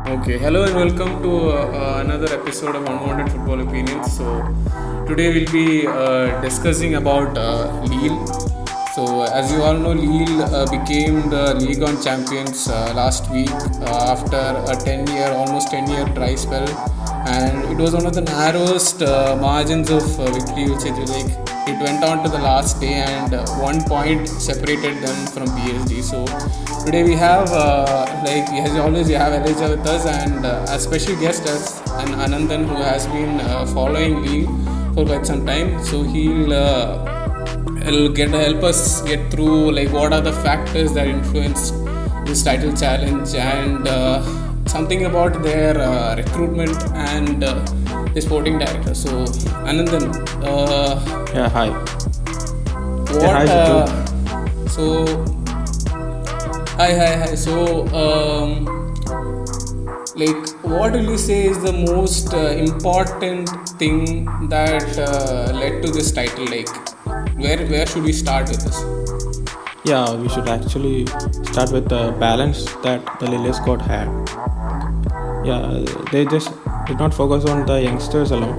Okay, hello and welcome to another episode of Unwanted Football Opinions. So, today we'll be discussing about Lille. So, as you all know, Lille became the Ligue 1 champions last week after a almost 10-year dry spell, and it was one of the narrowest margins of victory, which it went on to the last day, and 1 point separated them from PSG. So today we have, as always, we have Elijah with us, and a special guest as an Anandan who has been following Lille for quite some time. So he'll help us get through like what are the factors that influenced this title challenge and something about their recruitment and the sporting director. So Anandan, Yeah, hi. what? Hi, Jitu. So hi. So what will you say is the most important thing that led to this title? Like, where should we start with this? Yeah, we should actually start with the balance that the Lille squad had. Yeah, they just did not focus on the youngsters alone.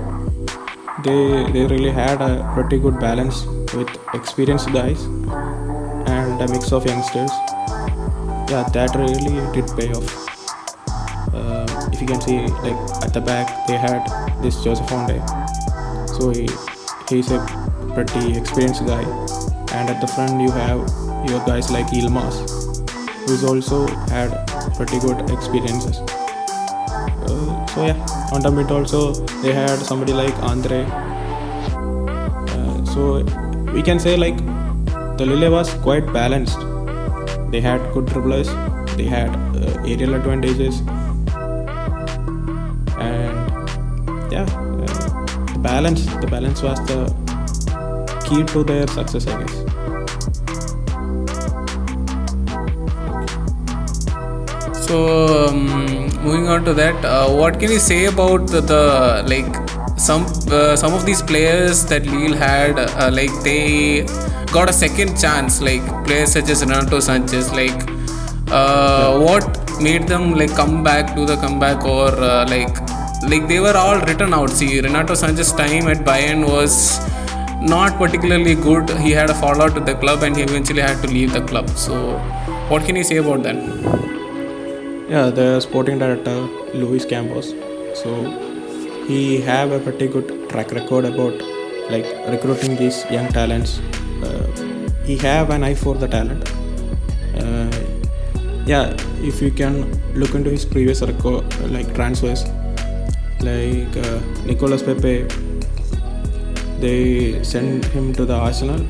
They really had a pretty good balance with experienced guys and a mix of youngsters. Yeah, that really did pay off. If you can see, like at the back, they had this Joseph Fonde. So he's a pretty experienced guy, and at the front you have your guys like Yilmaz, who's also had pretty good experiences. So yeah, on the mid also they had somebody like Andre. So we can say like the Lille was quite balanced. They had good dribblers, they had aerial advantages, and yeah, the balance was the key to their success, I guess. So moving on to that, what can you say about the some of these players that Lille had? They got a second chance, like players such as Renato Sanchez. What made them come back, do the comeback, or they were all written out. See, Renato Sanchez's time at Bayern was not particularly good. He had a fallout with the club, and he eventually had to leave the club. So, what can you say about that? Yeah, the sporting director Luis Campos. So he have a pretty good track record about like recruiting these young talents. He have an eye for the talent. Yeah, if you can look into his previous record, like transfers, like Nicolas Pepe, they sent him to the Arsenal,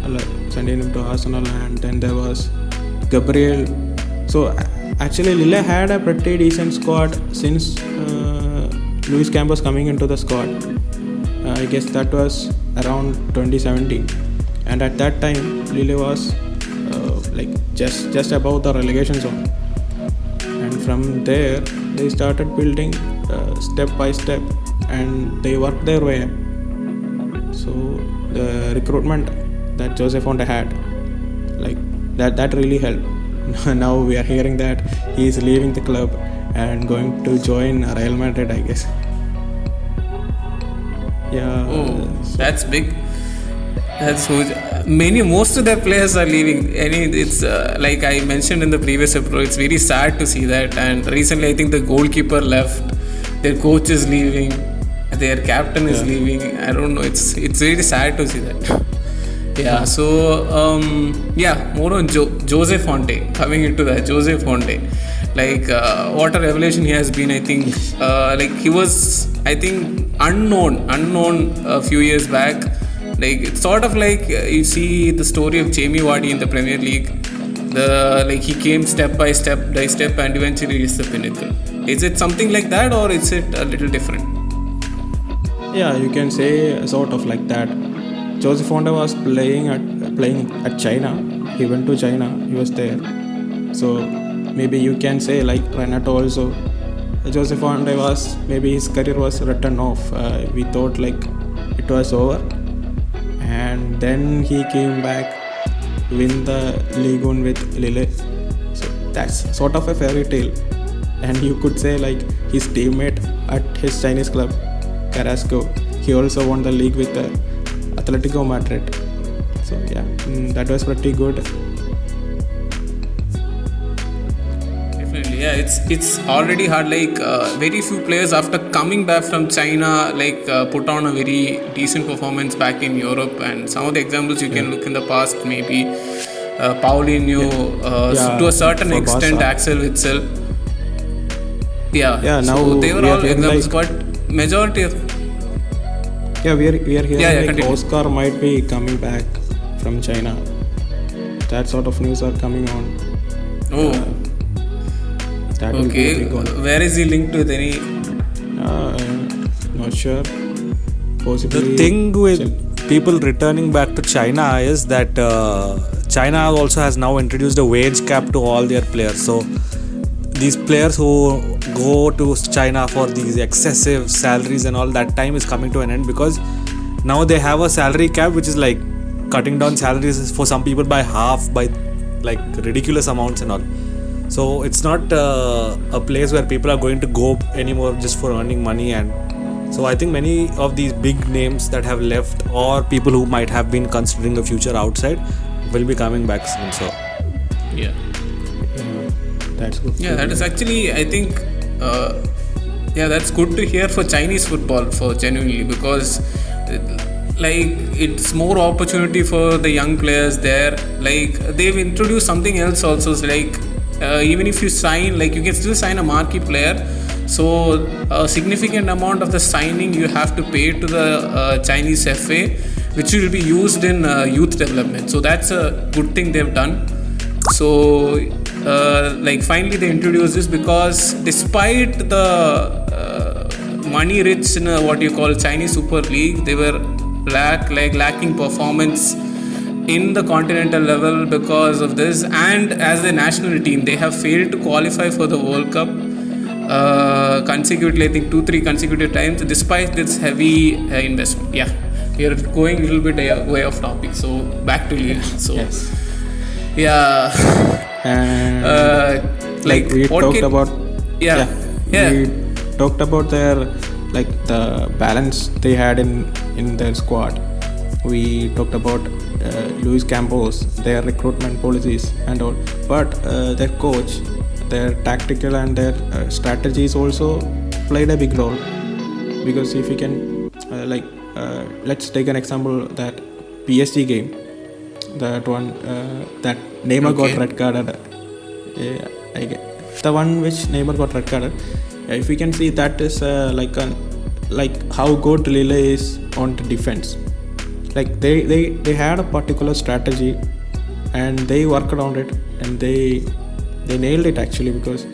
and then there was Gabriel. So actually, Lille had a pretty decent squad since Luis Campos coming into the squad. I guess that was around 2017, and at that time, Lille was just above the relegation zone. And from there, they started building step by step, and they worked their way up. So the recruitment that Joseph Fonte had, like that really helped. Now we are hearing that he is leaving the club and going to join Real Madrid, I guess. Yeah. Oh, that's big. That's huge. Most of their players are leaving. It's like I mentioned in the previous episode. It's very sad to see that. And recently, I think the goalkeeper left. Their coach is leaving. Their captain is leaving. I don't know. It's really sad to see that. Yeah. So more on Jose Fonte. Coming into that, Jose Fonte. What a revelation he has been. I think he was, I think, unknown a few years back. It's sort of like you see the story of Jamie Vardy in the Premier League. He came step by step, and eventually reached the pinnacle. Is it something like that, or is it a little different? Yeah, you can say sort of like that. Jose Fonte was playing at China. He went to China. He was there. So maybe you can say like Renato also. Jose Fonte was, maybe his career was written off. We thought like it was over. And then he came back, win the Ligue 1 with Lille. So that's sort of a fairy tale. and you could say like his teammate at his Chinese club, Carrasco, he also won the league with Atletico Madrid. So yeah, that was pretty good. Definitely, yeah. It's already hard. Like very few players after coming back from China, like put on a very decent performance back in Europe. And some of the examples you can look in the past, maybe Paulinho, to a certain extent, Barca. Axel Witsel. Yeah. Yeah, now so they were we are all hearing examples, like- but majority of Yeah, we are hearing Yeah, like continue. Oscar might be coming back from China. That sort of news are coming on. oh That will be a okay. big one. Where is he linked with any? Not sure. Possibly. The thing with people returning back to China is that China also has now introduced a wage cap to all their players. So these players who go to China for these excessive salaries and all, that time is coming to an end, because now they have a salary cap which is like cutting down salaries for some people by half, by like ridiculous amounts and all. So it's not a place where people are going to go anymore just for earning money. And so I think many of these big names that have left, or people who might have been considering a future outside, will be coming back soon. So Yeah. That's good. Yeah, that is actually, I think, that's good to hear for Chinese football, for genuinely, because like it's more opportunity for the young players there. Like they've introduced something else also. So, like even if you sign, like you can still sign a marquee player. So a significant amount of the signing you have to pay to the Chinese FA, which will be used in youth development. So that's a good thing they've done. So like finally they introduced this, because despite the money rich in what you call Chinese Super League, they were lacking performance in the continental level because of this. And as a national team, they have failed to qualify for the World Cup consecutively, I think 2-3 consecutive times, despite this heavy investment. Yeah, we are going a little bit way off topic, so back to Lille. So Yes. yeah, And like we what talked about. yeah. We talked about their like the balance they had in their squad. We talked about Luis Campos, their recruitment policies and all, but their coach, their tactical and their strategies also played a big role. Because if you can let's take an example, that PSG game, that one that Neymar got red carded, the one which Neymar got red carded. If we can see, that is like how good Lille is on the defense. Like they had a particular strategy and they worked around it, and they nailed it actually. Because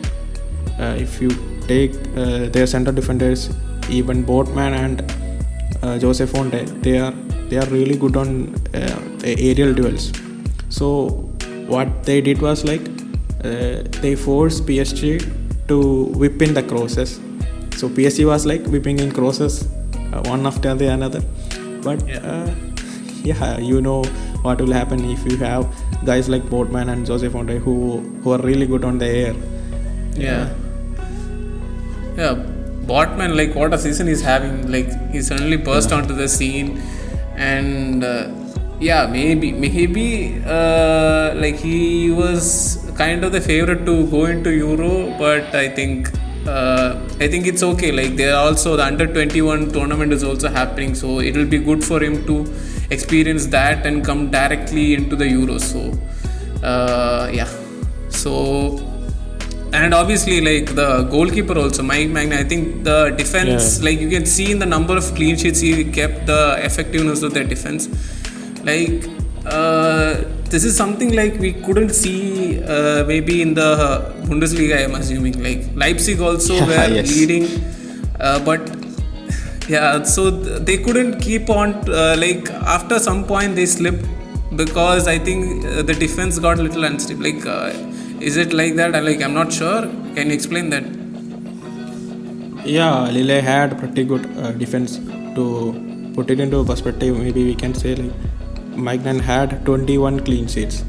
if you take their center defenders, even Botman and Jose Fonte, they are really good on aerial duels. So what they did was like they forced PSG to whip in the crosses. So PSG was like whipping in crosses one after the another. But you know what will happen if you have guys like Botman and Jose Fonte who are really good on the air. Yeah. Botman, like what a season he's having. Like he suddenly burst onto the scene, and maybe like he was kind of the favorite to go into Euro, but I think it's okay. Like there are also the under-21 tournament is also happening, so it will be good for him to experience that and come directly into the Euros. So and obviously like the goalkeeper also, Mike Maignan, I think the defense, like you can see in the number of clean sheets he kept, the effectiveness of their defense. Like this is something like we couldn't see maybe in the Bundesliga, I'm assuming. Like Leipzig also were leading, but so they couldn't keep on, like after some point they slipped, because I think the defense got a little unstable. Like is it like that? I'm not sure. Can you explain that? Yeah, Lille had pretty good defense. To put it into perspective, maybe we can say like Maignan had 21 clean sheets.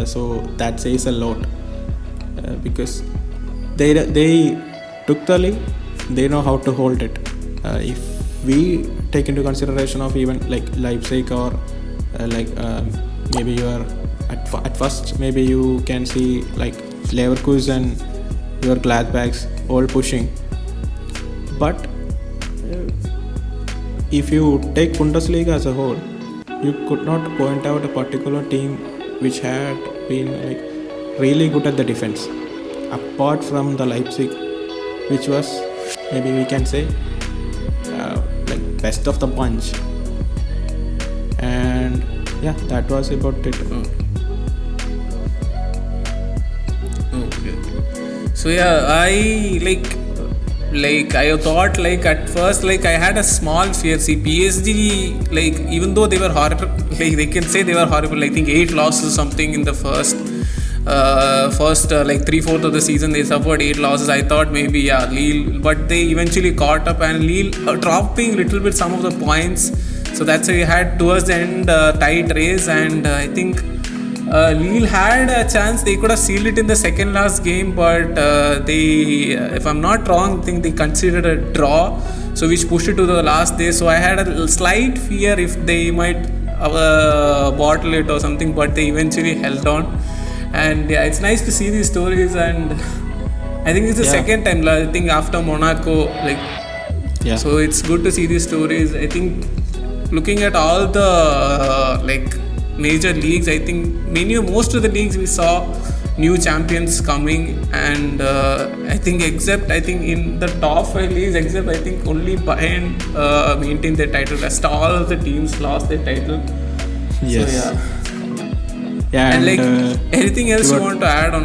So that says a lot, because they took the league. They know how to hold it. If we take into consideration of even like Leipzig or maybe you are at first maybe you can see like Leverkusen, your Gladbachs all pushing, but if you take Bundesliga as a whole, you could not point out a particular team which had been like really good at the defense, apart from the Leipzig, which was maybe we can say like best of the bunch. And yeah, that was about it. Okay. So yeah, I I thought like at first like I had a small fear. See, PSG, like even though they were horrible, like they can say they were horrible. I think 8 losses or something in the first like 3/4 of the season they suffered 8 losses. I thought maybe Lille, but they eventually caught up, and Lille dropping little bit some of the points. So that's why we had towards the end tight race, and I think Lille had a chance. They could have sealed it in the second last game, but they, if I'm not wrong, I think they considered a draw, so which pushed it to the last day. So I had a slight fear if they might bottle it or something, but they eventually held on. And yeah, it's nice to see these stories, and I think it's the second time, I think after Monaco, so it's good to see these stories. I think looking at all the major leagues, I think most of the leagues we saw new champions coming, and I think in the top 5 leagues, except I think only Bayern maintained their title. Rest all of the teams lost their title. Yes. So and anything else you want to add on?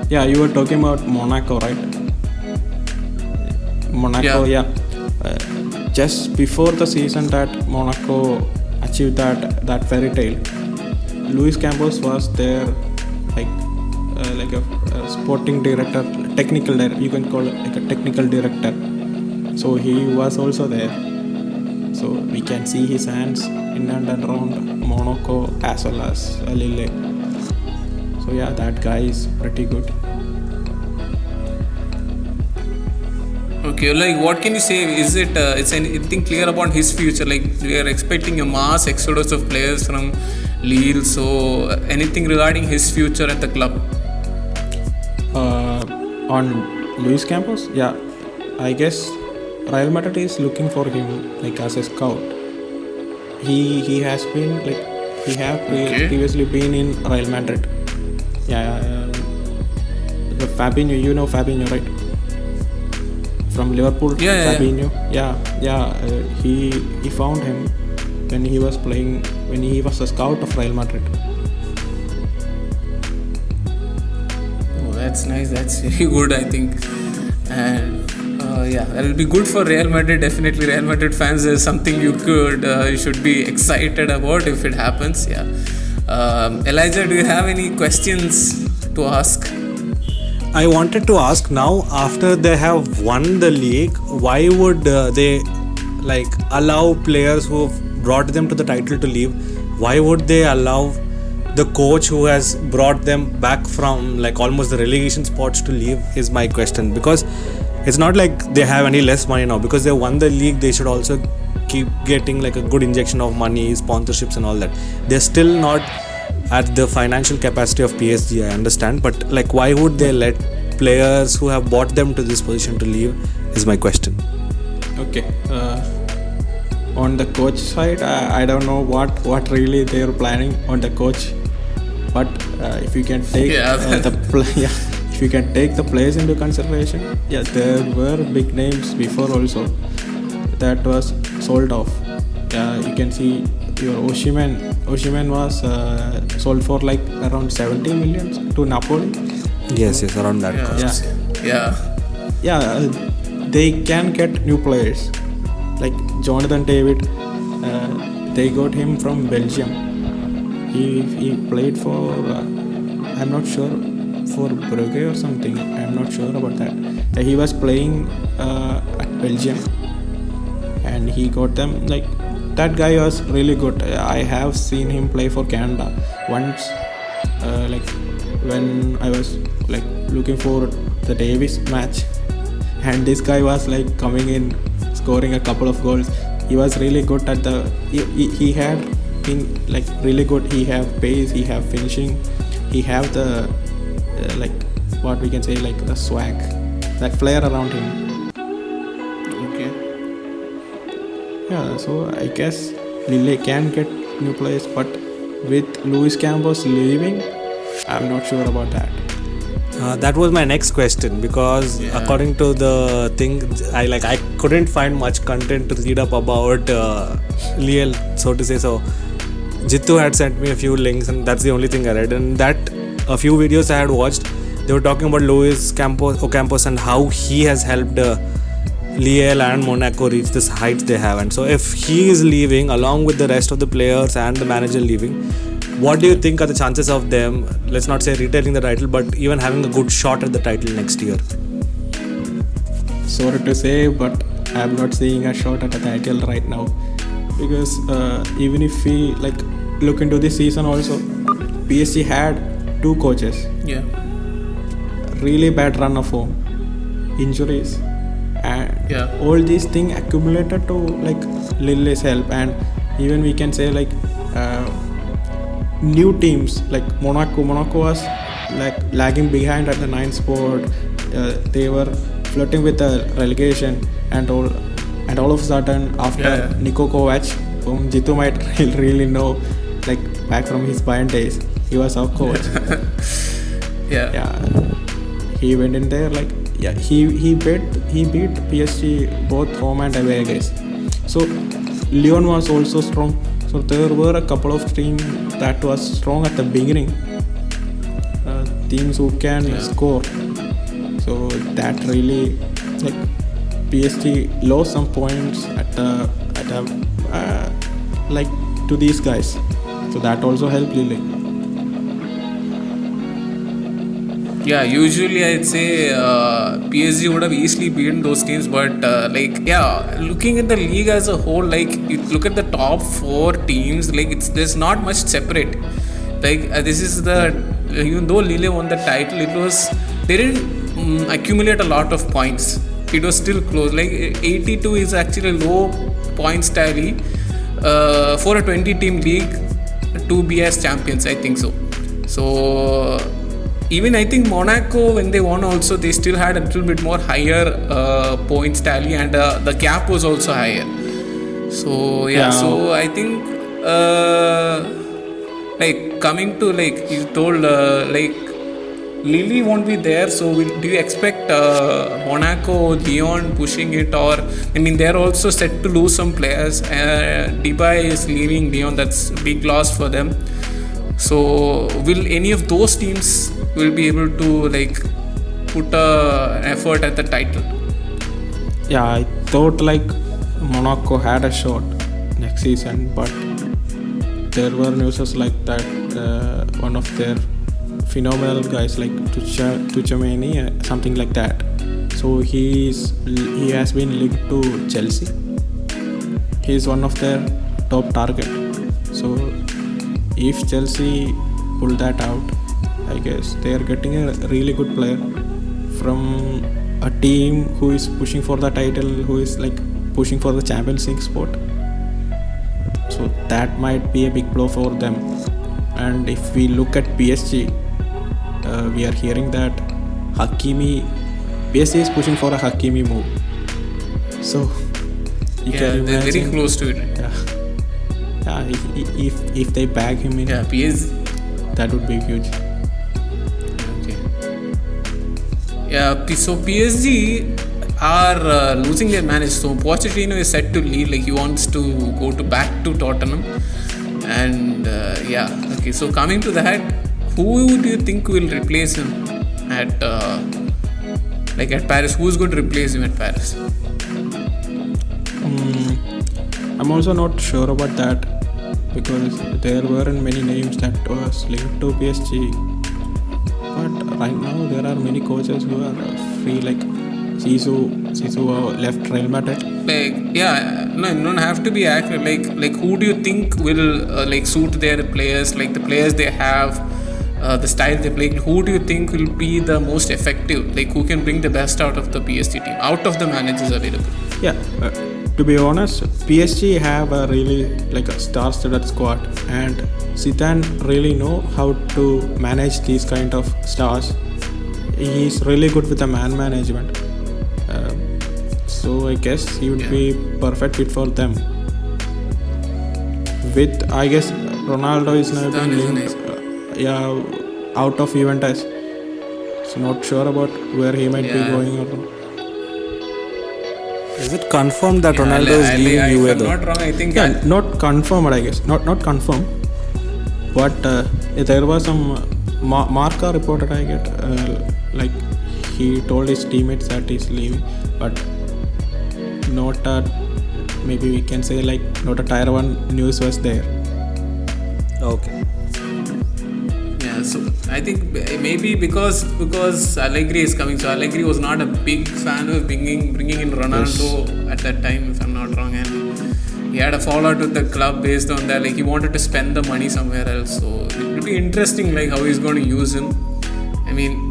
Yeah, you were talking about Monaco, right? Monaco, just before the season that Monaco achieved that fairy tale, Luis Campos was there, like a sporting director, technical director. You can call it like a technical director. So he was also there. So we can see his hands in and around Monaco as well as Lille. So yeah, that guy is pretty good. Okay, what can you say? Is it is anything clear about his future? We are expecting a mass exodus of players from Lille. So anything regarding his future at the club? On Luis Campos, I guess Real Madrid is looking for him as a scout. He has been previously been in Real Madrid. Fabinho, you know Fabinho, right? From Liverpool, Fabinho. He found him when he was a scout of Real Madrid. Oh, that's nice. That's very good, I think. And that will be good for Real Madrid. Definitely, Real Madrid fans is something you should be excited about if it happens. Elijah, do you have any questions to ask? I wanted to ask now, after they have won the league, why would they allow players who have brought them to the title to leave? Why would they allow the coach who has brought them back from almost the relegation spots to leave is my question. Because it's not like they have any less money now. Because they won the league, they should also keep getting a good injection of money, sponsorships and all that. They're still not at the financial capacity of PSG, I understand, but why would they let players who have brought them to this position to leave is my question. Okay, on the coach side, I don't know what really they are planning on the coach, but if you can take if you can take the players into consideration, there were big names before also that was sold off. You can see your Osimhen was sold for around 70 million to Napoli. Yes, around that cost. They can get new players like Jonathan David. They got him from Belgium. He played for I'm not sure, for Brugge or something. I'm not sure about that. He was playing at Belgium, and he got them that guy was really good. I have seen him play for Canada once, when I was looking for the Davis match, and this guy was like coming in, scoring a couple of goals. He was really good at the. He had been like really good. He have pace. He have finishing. He have the like what we can say like the swag, that flair around him. Okay. Yeah, so I guess Lille can get new players, but with Luis Campos leaving, I'm not sure about that. That was my next question, because according to the thing, I couldn't find much content to read up about Lille, so to say. So Jittu had sent me a few links, and that's the only thing I read. And that a few videos I had watched, they were talking about Luis Ocampos and how he has helped Lille and Monaco reach this heights they have. And so if he is leaving along with the rest of the players and the manager leaving, what do you think are the chances of them, let's not say retaining the title, but even having a good shot at the title next year? Sorry to say, but I'm not seeing a shot at the title right now, because even if we like look into this season also, PSG had 2 coaches, Yeah. really bad run of form, injuries, and all these things accumulated to like Lille's help. And even we can say like new teams like Monaco was like lagging behind at the 9th spot. They were flirting with the relegation, and all of a sudden after Niko Kovac, whom Jittu might really know like back from his Bayern days, he was our coach. He went in there like he beat PSG both home and away, I guess. So Lyon was also strong. So there were a couple of teams that was strong at the beginning, teams who can score. So that really like PSG lost some points at like to these guys. So that also helped Lille. Yeah, usually I'd say PSG would have easily beaten those teams, but looking at the league as a whole, like you look at the top 4 teams, like there's not much separate. Like this is even though Lille won the title, they didn't accumulate a lot of points. It was still close. Like 82 is actually a low points tally for a 20-team league to be as champions, I think so. So even I think Monaco, when they won also, they still had a little bit more higher points tally, and the gap was also higher. So so I think like coming to like you told like Lille won't be there. So do you expect Monaco, Lyon pushing it, or I mean they're also set to lose some players. Depay is leaving Lyon, that's a big loss for them. So will any of those teams will be able to like put an effort at the title? Yeah, I thought like Monaco had a shot next season, but there were news like that one of their phenomenal guys like Tchouaméni, something like that. So he has been linked to Chelsea. He is one of their top target. So if Chelsea pull that out, I guess they are getting a really good player from a team who is pushing for the title, who is like pushing for the Champions League spot. So that might be a big blow for them. And if we look at PSG, we are hearing that PSG is pushing for a Hakimi move. So you can imagine, they're very close to it. If they bag him in, PSG, that would be huge. So PSG are losing their manager. So Pochettino is set to leave. Like he wants to go back to Tottenham, and So coming to that, who do you think will replace him at Paris? Who's going to replace him at Paris? I'm also not sure about that, because there weren't many names that was linked to PSG. But right now there are many coaches who are free, like Zizou left Real Madrid. You don't have to be accurate. Like who do you think will suit their players? Like the players they have, the style they play, who do you think will be the most effective? Like who can bring the best out of the PSG team, out of the managers available? Yeah, to be honest, PSG have a really like a star-studded squad, and Zidane really know how to manage these kind of stars. He's really good with the man management. So I guess he would be perfect fit for them. With I guess Ronaldo is now being linked, out of Juventus. So not sure about where he might be going or not. Is it confirmed that Ronaldo is leaving Juve If I'm though? not wrong, I think Not confirmed, I guess. Not confirmed. But there was some Marca reported, I get, like he told his teammates that he's leaving, but not a, maybe we can say like not a tier 1 news was there. Okay. Yeah, so I think maybe because Allegri is coming, so Allegri was not a big fan of bringing in Ronaldo at that time, if I'm not wrong, and he had a fallout with the club based on that. Like he wanted to spend the money somewhere else, so it will be interesting like how he's going to use him. I mean,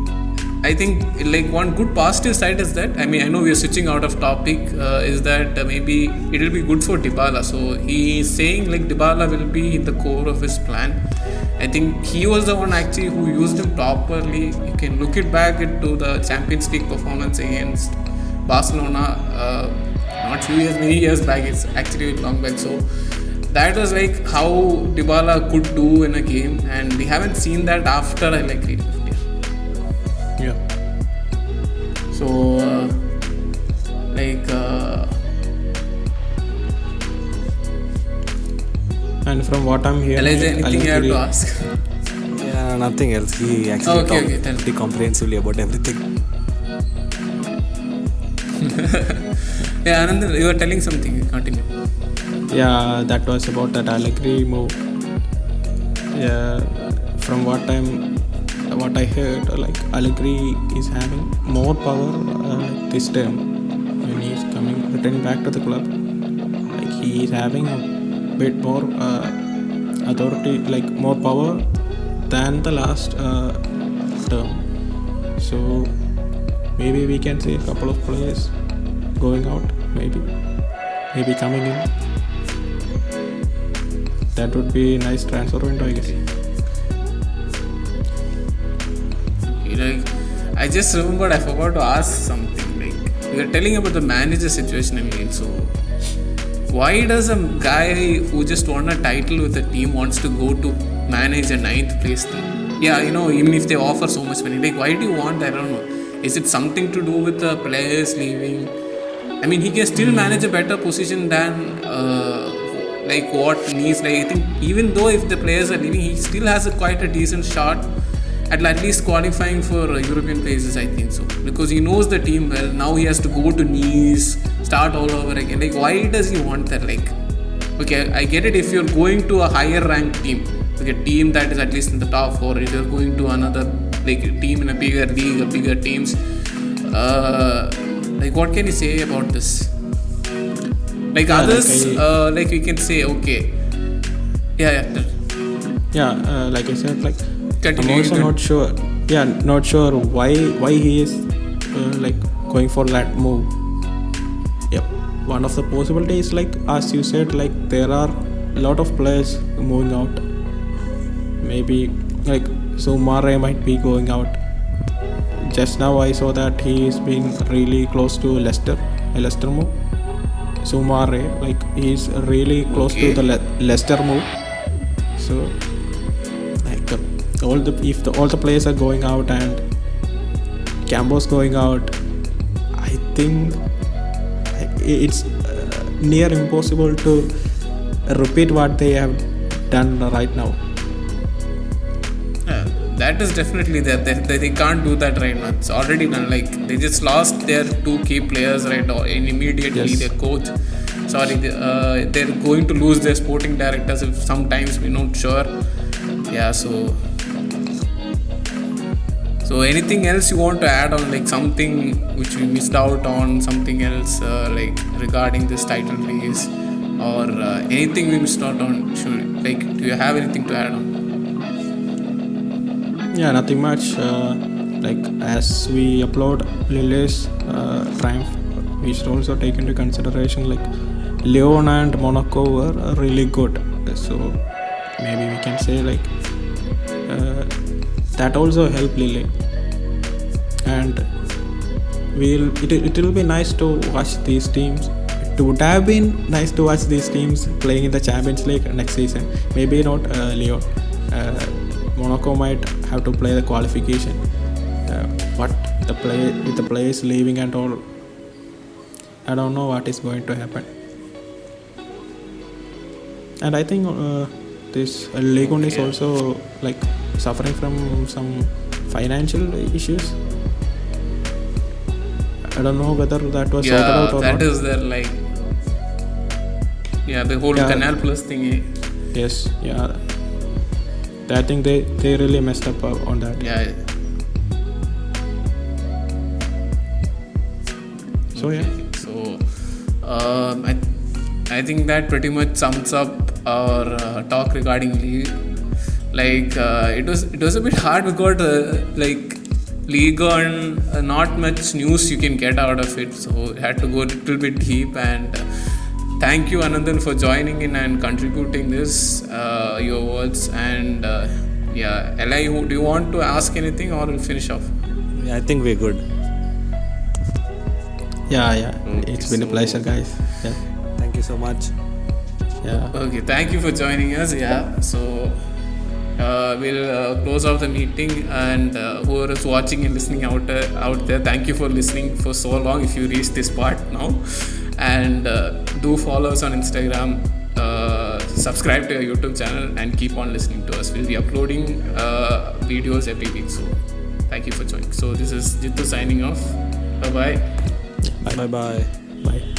I think like one good positive side is that, I mean, I know we are switching out of topic, is that maybe it will be good for Dybala. So he is saying like Dybala will be in the core of his plan. I think he was the one actually who used him properly. You can look it back into the Champions League performance against Barcelona, not few years, many years back. It's actually long back. So that was like how Dybala could do in a game, and we haven't seen that after Allegri left. Yeah. So, And from what I'm hearing, is there anything you have to ask? Yeah, nothing else. He actually Okay, talked tell me. pretty comprehensively about everything. Yeah, Anand, you were telling something. Continue. Yeah, that was about that Allegri move. Yeah, from what I heard, like Allegri is having more power this time when he's returning back to the club. Like he is having a bit more authority, like more power than the last term. So maybe we can see a couple of players going out, maybe coming in. That would be a nice transfer window, I guess. Like, I just remembered I forgot to ask something. Like, we were telling about the manager situation, I mean, so why does a guy who just won a title with a team wants to go to manage a 9th place team? Yeah, you know, even if they offer so much money, like, why do you want that? I don't know. Is it something to do with the players leaving? I mean, he can still manage a better position than like what needs. Like, I think even though if the players are leaving, he still has quite a decent shot at least qualifying for European places, I think so, because he knows the team well. Now he has to go to Nice, start all over again. Like, why does he want that? Like, okay, I get it if you're going to a higher ranked team, like a team that is at least in the top 4, if you're going to another like a team in a bigger league, bigger teams, like what can you say about this? Like others, like we can say, okay, like I said, like continue. I'm also not sure. Yeah, not sure why he is like going for that move. Yep, one of the possibilities, like as you said, like there are a lot of players moving out. Maybe like Soumare might be going out. Just now I saw that he's been really close to Leicester, a Leicester move. Soumare, like he's really close to the Leicester move. So like all the players are going out and Cambo's going out, I think it's near impossible to repeat what they have done right now. That is definitely there. They can't do that right now. It's already done. Like, they just lost their 2 key players right now, and immediately their coach. They're going to lose their sporting directors if sometimes we're not sure. Yeah, so anything else you want to add on, like something which we missed out on, something else like regarding this title race, or anything we missed out on? Do you have anything to add on? Yeah, nothing much. Like as we upload Lille's triumph, we should also take into consideration like Lyon and Monaco were really good. So maybe we can say like that also helped Lille. And it will be nice to watch these teams. It would have been nice to watch these teams playing in the Champions League next season. Maybe not Lyon. Monaco might have to play the qualification. But with the players leaving and all, I don't know what is going to happen. And I think this Ligue 1 is also like suffering from some financial issues. I don't know whether that was sorted out or that not. is their like the whole Canal Plus thingy. Yes, yeah. I think they really messed up on that. Yeah. So yeah. So I think that pretty much sums up our talk regarding League. Like it was a bit hard because like League on not much news you can get out of it, so I had to go a little bit deep. And thank you, Anandan, for joining in and contributing this your words. And Eli, do you want to ask anything or we'll finish off? Yeah, I think we're good. Yeah. Okay, It's been a pleasure, guys. Yeah. Thank you so much. Yeah. Okay, thank you for joining us. So we'll close off the meeting, and whoever is watching and listening out there, thank you for listening for so long if you reached this part now. And do follow us on Instagram, subscribe to our YouTube channel, and keep on listening to us. We'll be uploading videos every week, so thank you for joining. So this is Jittu signing off. Bye-bye. Bye-bye. Bye.